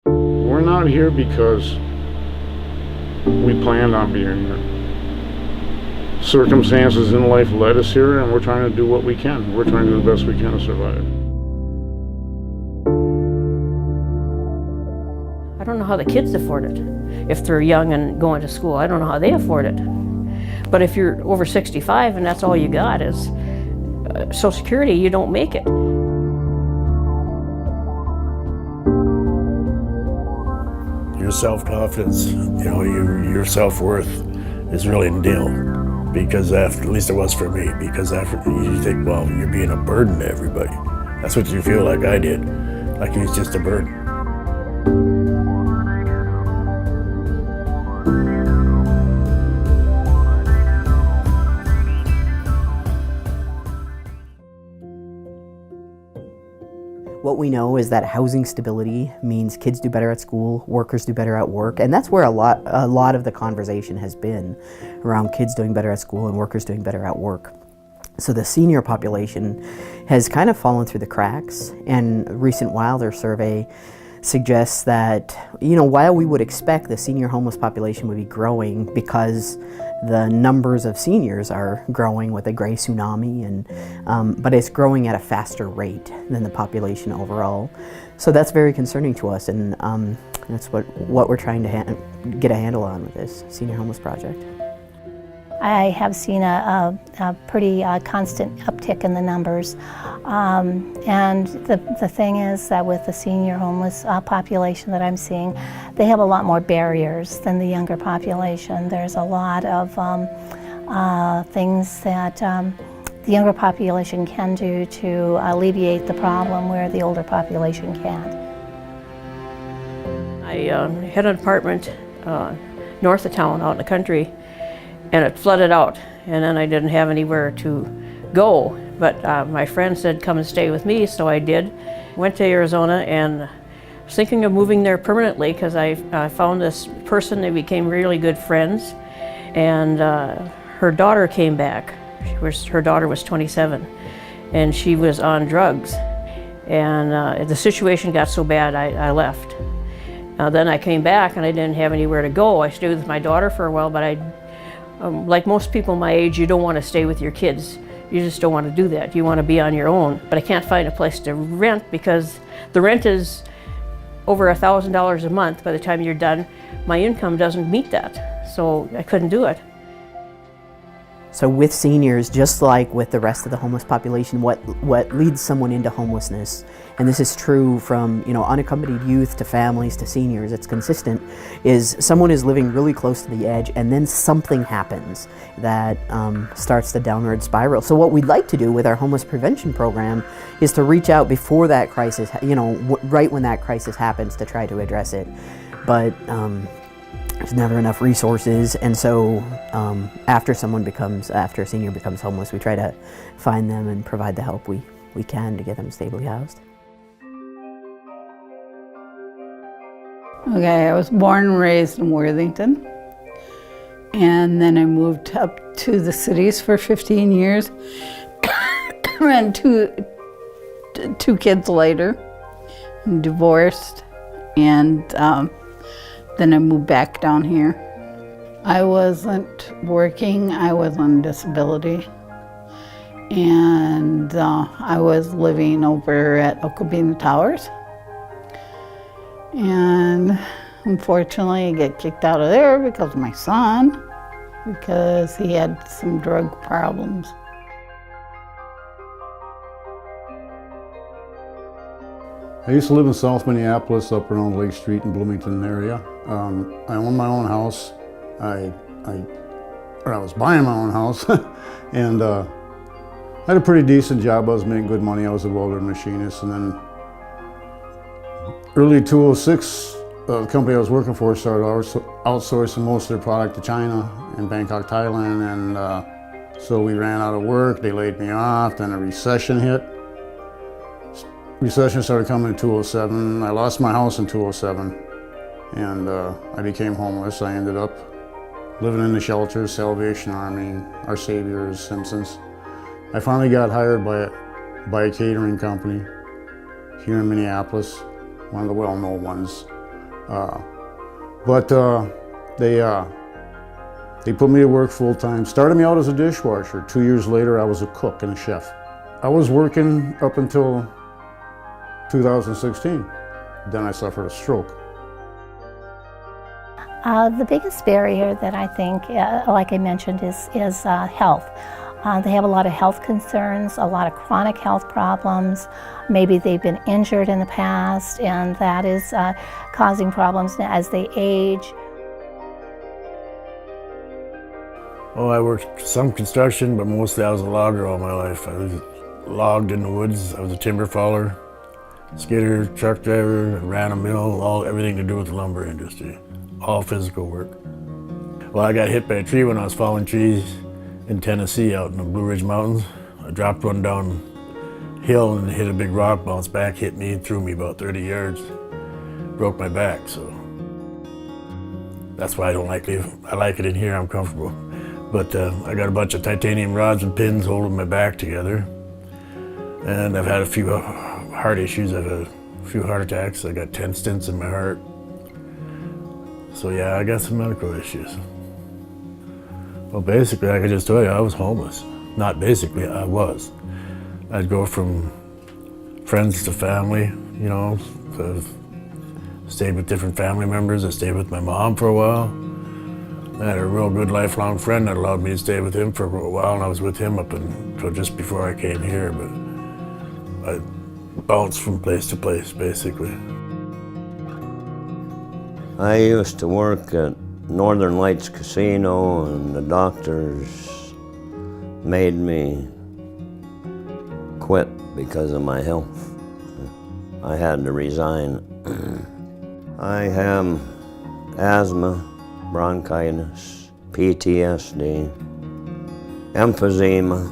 We're not here because we planned on being here. Circumstances in life led us here, and we're trying to do what we can. We're trying to do the best we can to survive. I don't know how the kids afford it. If they're young and going to school, I don't know how they afford it. But if you're over 65 and that's all you got is Social Security, you don't make it. Your self-confidence, your self-worth is really nil. Because at least it was for me, because after you think, well, you're being a burden to everybody. That's what you feel like I did, like he was just a burden. What we know is that housing stability means kids do better at school, workers do better at work, and that's where a lot of the conversation has been around kids doing better at school and workers doing better at work. So the senior population has kind of fallen through the cracks, and a recent Wilder survey suggests that, while we would expect the senior homeless population would be growing because the numbers of seniors are growing with the gray tsunami, but it's growing at a faster rate than the population overall. So that's very concerning to us, and that's what we're trying to get a handle on with this Senior Homeless Project. I have seen a pretty constant uptick in the numbers. And the thing is that with the senior homeless population that I'm seeing, they have a lot more barriers than the younger population. There's a lot of things that the younger population can do to alleviate the problem where the older population can't. I had an apartment north of town out in the country, and it flooded out, and then I didn't have anywhere to go. But my friend said, come and stay with me, so I did. Went to Arizona and was thinking of moving there permanently because I found this person, they became really good friends, and her daughter came back. Her daughter was 27, and she was on drugs. And the situation got so bad, I left. Then I came back and I didn't have anywhere to go. I stayed with my daughter for a while, but like most people my age, you don't want to stay with your kids. You just don't want to do that. You want to be on your own. But I can't find a place to rent because the rent is over $1,000 a month by the time you're done. My income doesn't meet that, so I couldn't do it. So with seniors, just like with the rest of the homeless population, what leads someone into homelessness, and this is true from unaccompanied youth to families to seniors, it's consistent, is someone is living really close to the edge and then something happens that starts the downward spiral. So what we'd like to do with our homeless prevention program is to reach out before that crisis, right when that crisis happens, to try to address it. But there's never enough resources, and so after a senior becomes homeless, we try to find them and provide the help we can to get them stably housed. Okay, I was born and raised in Worthington, and then I moved up to the cities for 15 years, and two kids later, divorced, and then I moved back down here. I wasn't working, I was on disability. And I was living over at Okabena Towers. And unfortunately, I got kicked out of there because of my son, because he had some drug problems. I used to live in South Minneapolis, up around Lake Street and Bloomington area. I owned my own house. I was buying my own house, and I had a pretty decent job. I was making good money. I was a welder machinist, and then early 2006, the company I was working for started outsourcing most of their product to China and Bangkok, Thailand, and so we ran out of work. They laid me off. Then a recession hit. Recession started coming in 2007. I lost my house in 2007, and I became homeless. I ended up living in the shelters, Salvation Army, Our Saviors, Simpsons. I finally got hired by a catering company here in Minneapolis, one of the well-known ones. But they put me to work full time, started me out as a dishwasher. 2 years later, I was a cook and a chef. I was working up until 2016. Then I suffered a stroke. The biggest barrier that I think, like I mentioned, is health. They have a lot of health concerns, a lot of chronic health problems. Maybe they've been injured in the past, and that is causing problems as they age. Well, I worked some construction, but mostly I was a logger all my life. I was logged in the woods. I was a timber faller, skidder, truck driver, ran a mill, everything to do with the lumber industry. All physical work. Well, I got hit by a tree when I was falling trees in Tennessee out in the Blue Ridge Mountains. I dropped one downhill and hit a big rock, bounced back, hit me, threw me about 30 yards. Broke my back, so that's why I don't like it. I like it in here, I'm comfortable. But I got a bunch of titanium rods and pins holding my back together. And I've had a few heart issues. I've had a few heart attacks. I got 10 stents in my heart. So yeah, I got some medical issues. Well, basically, I could just tell you, I was homeless. Not basically, I was. I'd go from friends to family, you know. I've stayed with different family members. I stayed with my mom for a while. I had a real good lifelong friend that allowed me to stay with him for a while, and I was with him up until just before I came here, but I bounced from place to place, basically. I used to work at Northern Lights Casino, and the doctors made me quit because of my health. I had to resign. I have asthma, bronchitis, PTSD, emphysema.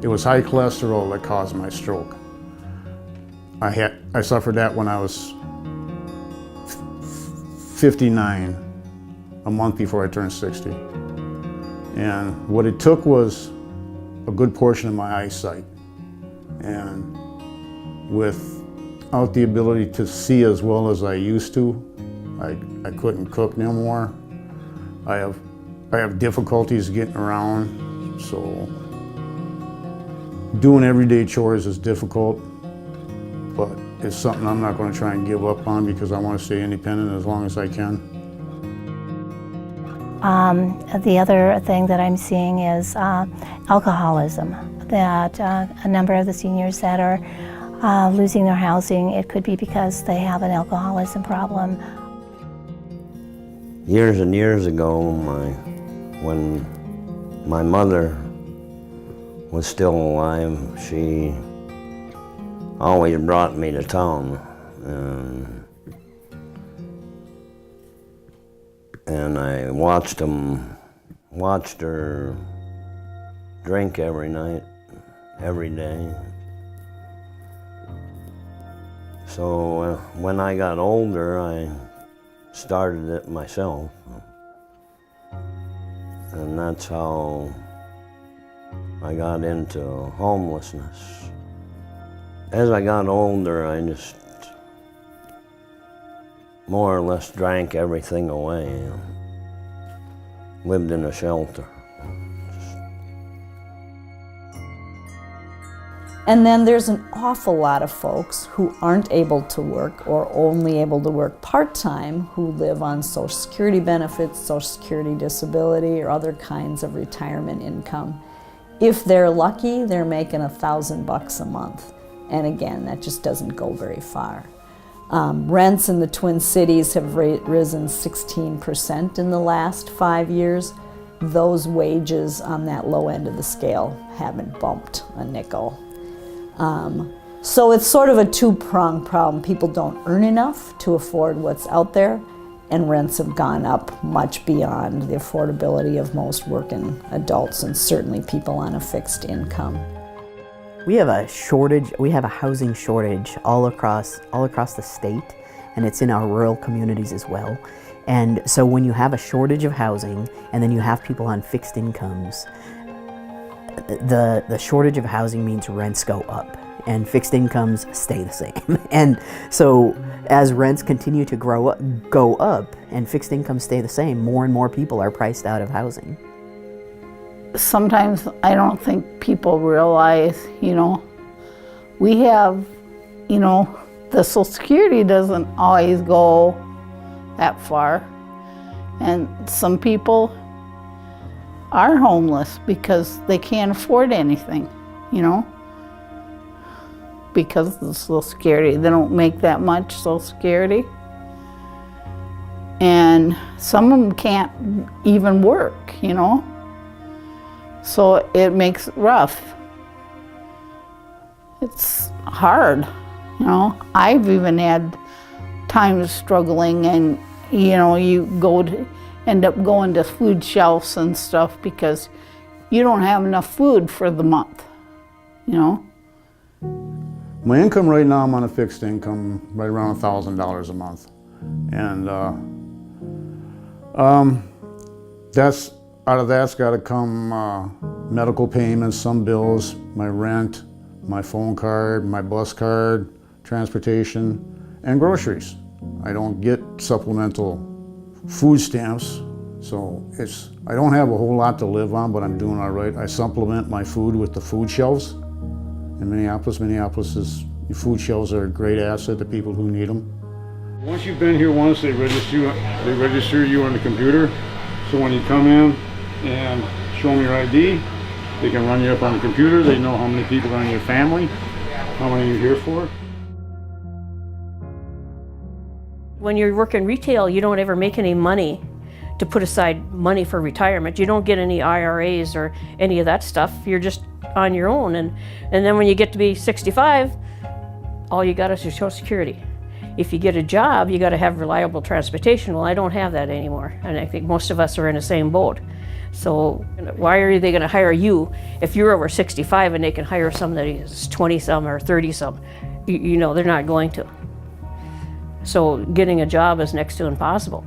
It was high cholesterol that caused my stroke. I suffered that when I was 59, a month before I turned 60. And what it took was a good portion of my eyesight. And without the ability to see as well as I used to, I couldn't cook no more. I have difficulties getting around, so doing everyday chores is difficult, but it's something I'm not going to try and give up on because I want to stay independent as long as I can. The other thing that I'm seeing is alcoholism, that a number of the seniors that are losing their housing, it could be because they have an alcoholism problem. Years and years ago, when my mother was still alive, she always brought me to town. And I watched her drink every night, every day. So when I got older, I started it myself. And that's how I got into homelessness. As I got older, I just more or less drank everything away. Lived in a shelter. And then there's an awful lot of folks who aren't able to work or only able to work part-time who live on Social Security benefits, Social Security disability, or other kinds of retirement income. If they're lucky, they're making $1,000 a month. And again, that just doesn't go very far. Rents in the Twin Cities have risen 16% in the last 5 years. Those wages on that low end of the scale haven't bumped a nickel. So it's sort of a two-pronged problem. People don't earn enough to afford what's out there, and rents have gone up much beyond the affordability of most working adults and certainly people on a fixed income. We have a shortage, we have a housing shortage all across the state, and it's in our rural communities as well. And so when you have a shortage of housing and then you have people on fixed incomes, the shortage of housing means rents go up. and fixed incomes stay the same. And so as rents continue to go up and fixed incomes stay the same, more and more people are priced out of housing. Sometimes I don't think people realize, we have, the Social Security doesn't always go that far. And some people are homeless because they can't afford anything, because of the Social Security. They don't make that much Social Security. And some of them can't even work, So it makes it rough. It's hard, I've even had times struggling, and you end up going to food shelves and stuff because you don't have enough food for the month, My income right now, I'm on a fixed income, right around $1,000 a month. And out of that's got to come medical payments, some bills, my rent, my phone card, my bus card, transportation, and groceries. I don't get supplemental food stamps, so I don't have a whole lot to live on, but I'm doing all right. I supplement my food with the food shelves in Minneapolis. Food shelves are a great asset to people who need them. Once you've been here once, they register you on the computer. So when you come in and show them your ID, they can run you up on the computer. They know how many people are in your family, how many you're here for. When you work in retail, you don't ever make any money to put aside money for retirement. You don't get any IRAs or any of that stuff. You're just on your own. And then when you get to be 65, all you got is your Social Security. If you get a job, you got to have reliable transportation. Well, I don't have that anymore. And I think most of us are in the same boat. So why are they going to hire you if you're over 65 and they can hire somebody who's 20-some or 30-some? They're not going to. So getting a job is next to impossible.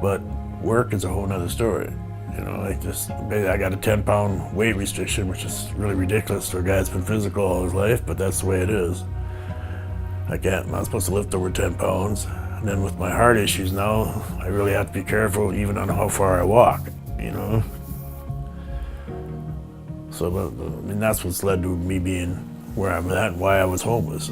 But work is a whole nother story. I got a 10-pound weight restriction, which is really ridiculous for a guy that's been physical all his life, but that's the way it is. I'm not supposed to lift over 10 pounds. And then with my heart issues now, I really have to be careful even on how far I walk, So, that's what's led to me being where I'm at and why I was homeless.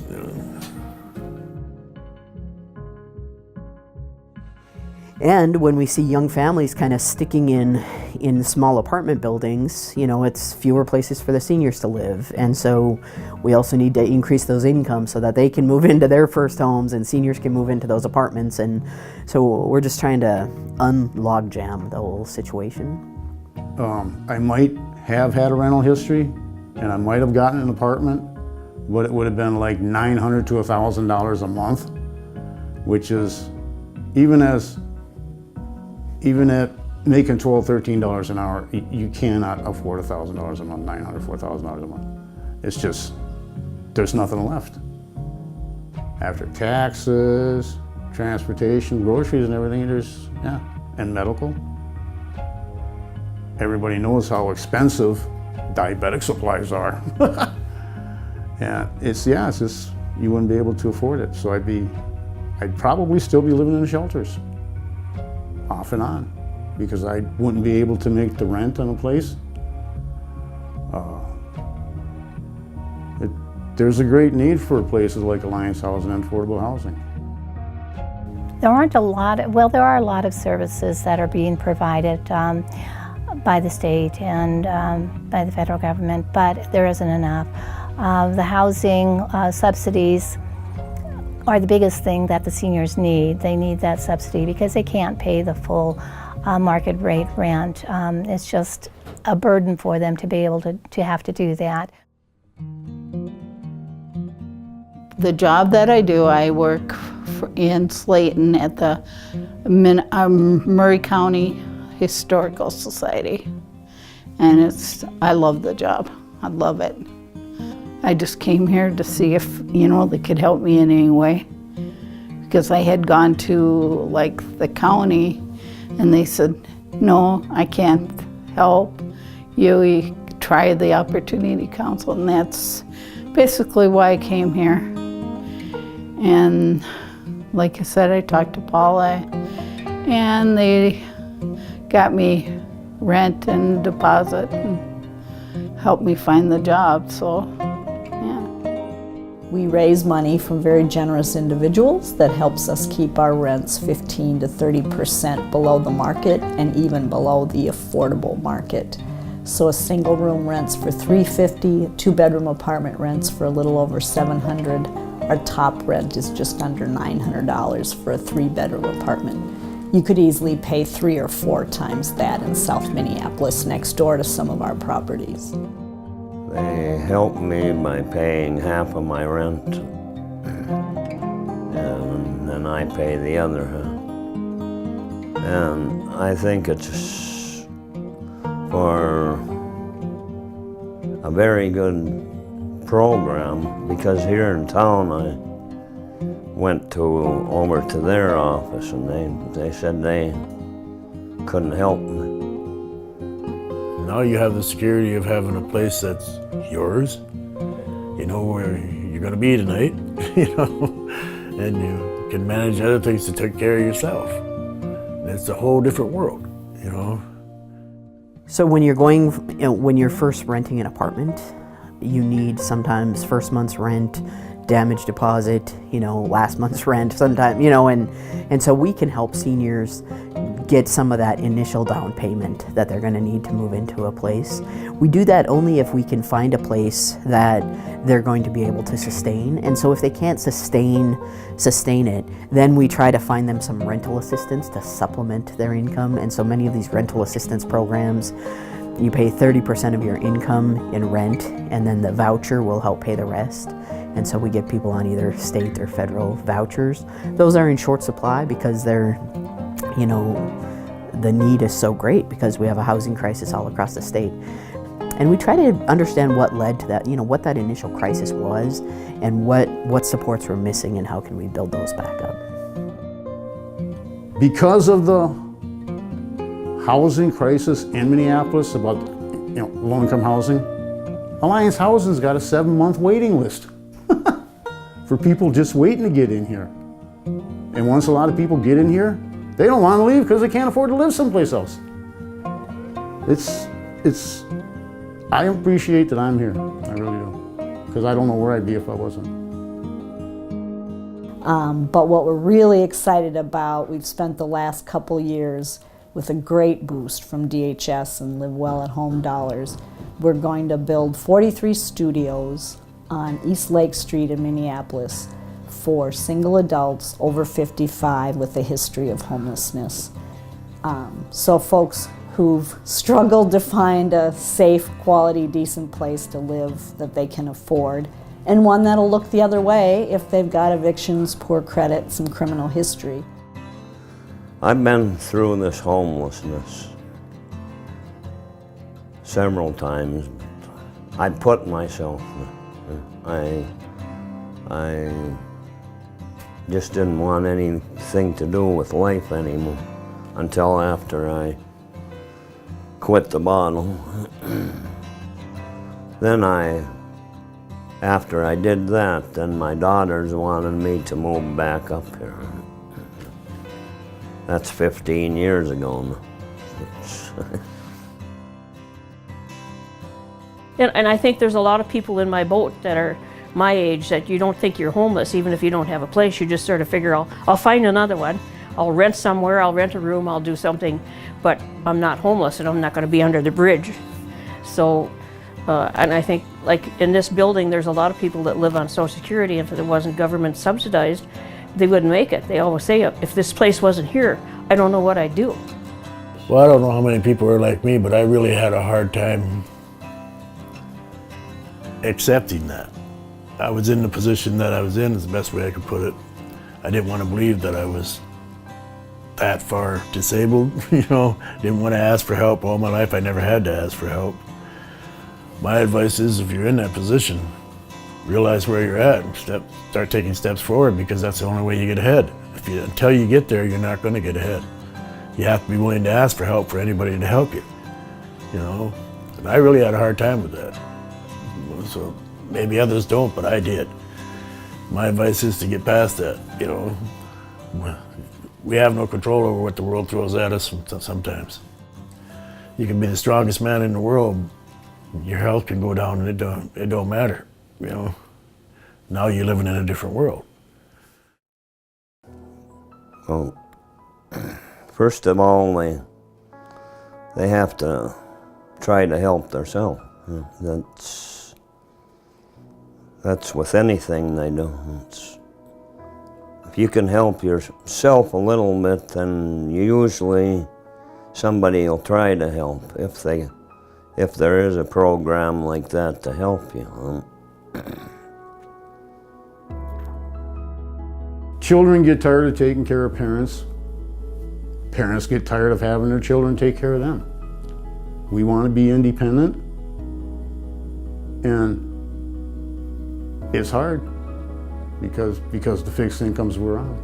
And when we see young families kind of sticking in small apartment buildings, it's fewer places for the seniors to live. And so we also need to increase those incomes so that they can move into their first homes and seniors can move into those apartments. And so we're just trying to unlog jam the whole situation. I might have had a rental history and I might have gotten an apartment, but it would have been like $900 to $1,000 a month, which is even at making $12, $13 an hour, you cannot afford $1,000 a month, $900, $4,000 a month. It's just, there's nothing left. After taxes, transportation, groceries and everything, and medical. Everybody knows how expensive diabetic supplies are. And it's just, you wouldn't be able to afford it. So I'd probably still be living in the shelters. Off and on, because I wouldn't be able to make the rent on a place. There's a great need for places like Alliance Housing and affordable housing. There are a lot of services that are being provided by the state and by the federal government, but there isn't enough. The housing subsidies are the biggest thing that the seniors need. They need that subsidy because they can't pay the full market rate rent. It's just a burden for them to be able to have to do that. The job that I do, I work in Slayton at the Murray County Historical Society. And I love the job. I love it. I just came here to see if, they could help me in any way. Because I had gone to the county and they said, no, I can't help you. try the Opportunity Council, and that's basically why I came here. And like I said, I talked to Paula, and they got me rent and deposit and helped me find the job, so yeah. We raise money from very generous individuals that helps us keep our rents 15 to 30% below the market and even below the affordable market. So a single room rents for $350, a two-bedroom apartment rents for a little over $700. Our top rent is just under $900 for a three-bedroom apartment. You could easily pay 3 or 4 times that in South Minneapolis, next door to some of our properties. They help me by paying half of my rent, and then I pay the other half. And I think it's for a very good program, because here in town I went over to their office, and they said they couldn't help me. Now you have the security of having a place that's yours. You know where you're going to be tonight, you know, and you can manage other things to take care of yourself. It's a whole different world, you know. So when you're going, when you're first renting an apartment, you need sometimes first month's rent, damage deposit, last month's rent sometime, and so we can help seniors get some of that initial down payment that they're going to need to move into a place. We do that only if we can find a place that they're going to be able to sustain. And so if they can't sustain it, then we try to find them some rental assistance to supplement their income. And so many of these rental assistance programs, you pay 30% of your income in rent, and then the voucher will help pay the rest. And so we get people on either state or federal vouchers. Those are in short supply because they're, the need is so great because we have a housing crisis all across the state. And we try to understand what led to that, what that initial crisis was and what supports were missing and how can we build those back up. Because of the housing crisis in Minneapolis about, low-income housing, Alliance Housing's got a 7-month waiting list for people just waiting to get in here. And once a lot of people get in here, they don't want to leave because they can't afford to live someplace else. I appreciate that I'm here, I really do, because I don't know where I'd be if I wasn't. But what we're really excited about, we've spent the last couple years with a great boost from DHS and Live Well at Home dollars. We're going to build 43 studios on East Lake Street in Minneapolis for single adults over 55 with a history of homelessness. So folks who've struggled to find a safe, quality, decent place to live that they can afford, and one that'll look the other way if they've got evictions, poor credit, some criminal history. I've been through this homelessness several times. I put myself there. I just didn't want anything to do with life anymore until after I quit the bottle. Then after I did that, then my daughters wanted me to move back up here. That's 15 years ago now. And I think there's a lot of people in my boat that are my age that you don't think you're homeless, even if you don't have a place. You just sort of figure, I'll find another one. I'll rent somewhere, I'll rent a room, I'll do something, but I'm not homeless and I'm not going to be under the bridge. So, and I think like in this building, there's a lot of people that live on Social Security, and if it wasn't government subsidized, they wouldn't make it. They always say, if this place wasn't here, I don't know what I'd do. Well, I don't know how many people are like me, but I really had a hard time accepting that. I was in the position that I was in, is the best way I could put it. I didn't want to believe that I was that far disabled, didn't want to ask for help. All my life I never had to ask for help. My advice is, if you're in that position, realize where you're at and start taking steps forward, because that's the only way you get ahead. Until you get there, you're not going to get ahead. You have to be willing to ask for help for anybody to help you. And I really had a hard time with that. So maybe others don't, but I did. My advice is to get past that, you know. We have no control over what the world throws at us sometimes. You can be the strongest man in the world, your health can go down and it don't matter, you know. Now you're living in a different world. Well, first of all, they have to try to help themselves. That's with anything they do. If you can help yourself a little bit, then usually somebody will try to help if there is a program like that to help you. Children get tired of taking care of parents. Parents get tired of having their children take care of them. We want to be independent, and it's hard because the fixed incomes we're on.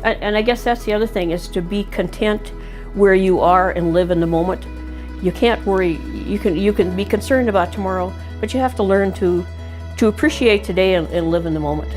And I guess that's the other thing, is to be content where you are and live in the moment. You can't worry. You can be concerned about tomorrow, but you have to learn to appreciate today and live in the moment.